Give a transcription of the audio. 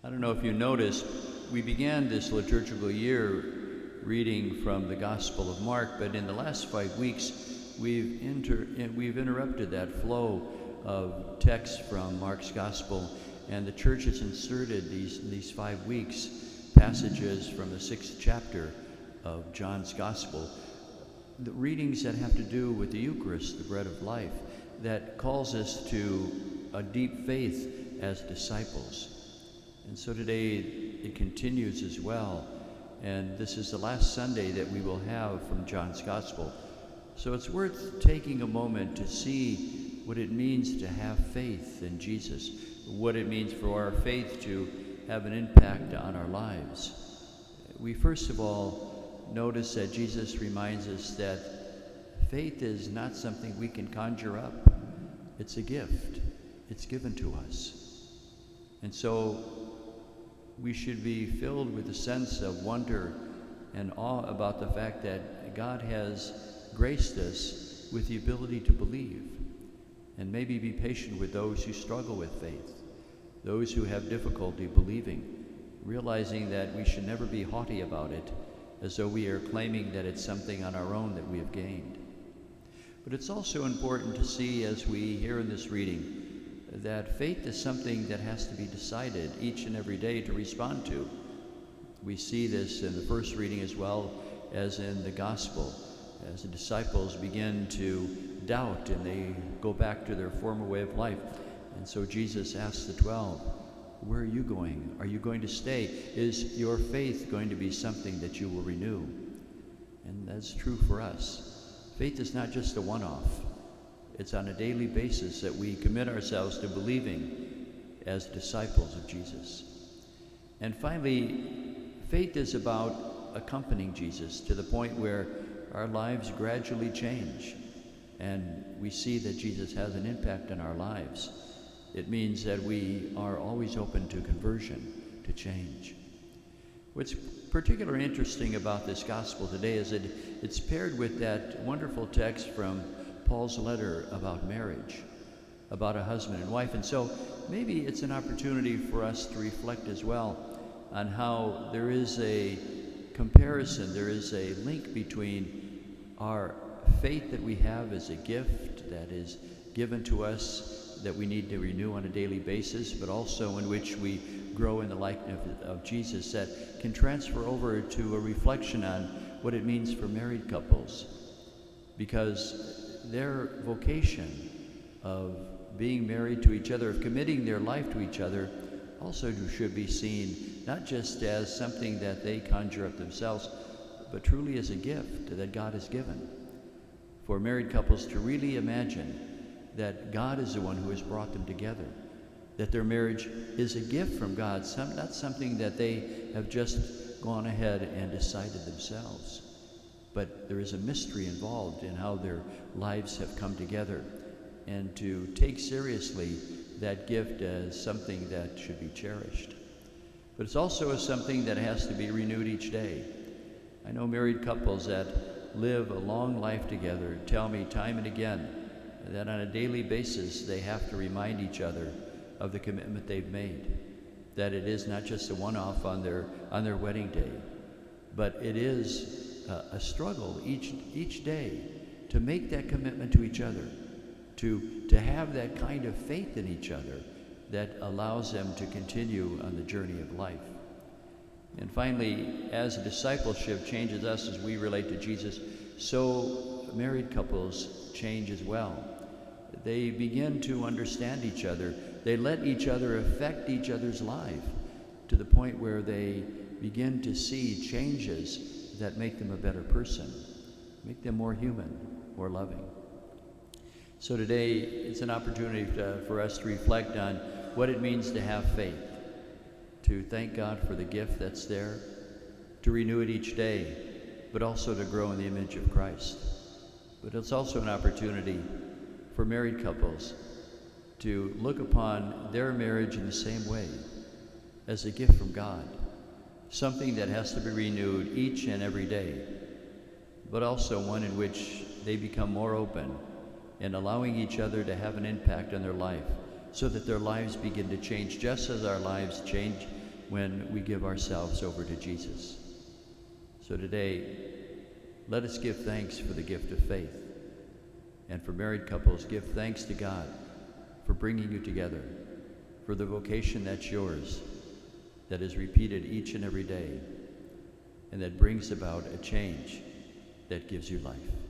I don't know if you noticed, we began this liturgical year reading from the Gospel of Mark, but in the last 5 weeks, we've interrupted that flow of text from Mark's Gospel, and the Church has inserted these 5 weeks passages from the 6th chapter of John's Gospel, the readings that have to do with the Eucharist, the bread of life, that calls us to a deep faith as disciples. And so today it continues as well, and this is the last Sunday that we will have from John's Gospel. So it's worth taking a moment to see what it means to have faith in Jesus, what it means for our faith to have an impact on our lives. We first of all notice that Jesus reminds us that faith is not something we can conjure up. It's a gift. It's given to us. And so we should be filled with a sense of wonder and awe about the fact that God has graced us with the ability to believe, and maybe be patient with those who struggle with faith, those who have difficulty believing, realizing that we should never be haughty about it, as though we are claiming that it's something on our own that we have gained. But it's also important to see, as we hear in this reading, that faith is something that has to be decided each and every day to respond to. We see this in the first reading as well as in the Gospel, as the disciples begin to doubt and they go back to their former way of life. And so Jesus asks the 12, where are you going? Are you going to stay? Is your faith going to be something that you will renew? And that's true for us. Faith is not just a one-off. It's on a daily basis that we commit ourselves to believing as disciples of Jesus. And finally, faith is about accompanying Jesus to the point where our lives gradually change, and we see that Jesus has an impact on our lives. It means that we are always open to conversion, to change. What's particularly interesting about this gospel today is that it's paired with that wonderful text from Paul's letter about marriage, about a husband and wife. And so maybe it's an opportunity for us to reflect as well on how there is a comparison, there is a link between our faith that we have as a gift that is given to us that we need to renew on a daily basis, but also in which we grow in the likeness of Jesus, that can transfer over to a reflection on what it means for married couples, because their vocation of being married to each other, of committing their life to each other, also should be seen not just as something that they conjure up themselves, but truly as a gift that God has given. For married couples to really imagine that God is the one who has brought them together, that their marriage is a gift from God, not something that they have just gone ahead and decided themselves. But there is a mystery involved in how their lives have come together, and to take seriously that gift as something that should be cherished. But it's also something that has to be renewed each day. I know married couples that live a long life together tell me time and again that on a daily basis they have to remind each other of the commitment they've made, that it is not just a one-off on their wedding day, but it is a struggle each day to make that commitment to each other, to have that kind of faith in each other that allows them to continue on the journey of life. And finally, as discipleship changes us as we relate to Jesus, so married couples change as well. They begin to understand each other. They let each other affect each other's life to the point where they begin to see changes that make them a better person, make them more human, more loving. So today, it's an opportunity for us to reflect on what it means to have faith, to thank God for the gift that's there, to renew it each day, but also to grow in the image of Christ. But it's also an opportunity for married couples to look upon their marriage in the same way, as a gift from God, something that has to be renewed each and every day, but also one in which they become more open and allowing each other to have an impact on their life, so that their lives begin to change just as our lives change when we give ourselves over to Jesus. So today, let us give thanks for the gift of faith. And for married couples, give thanks to God for bringing you together, for the vocation that's yours, that is repeated each and every day, and that brings about a change that gives you life.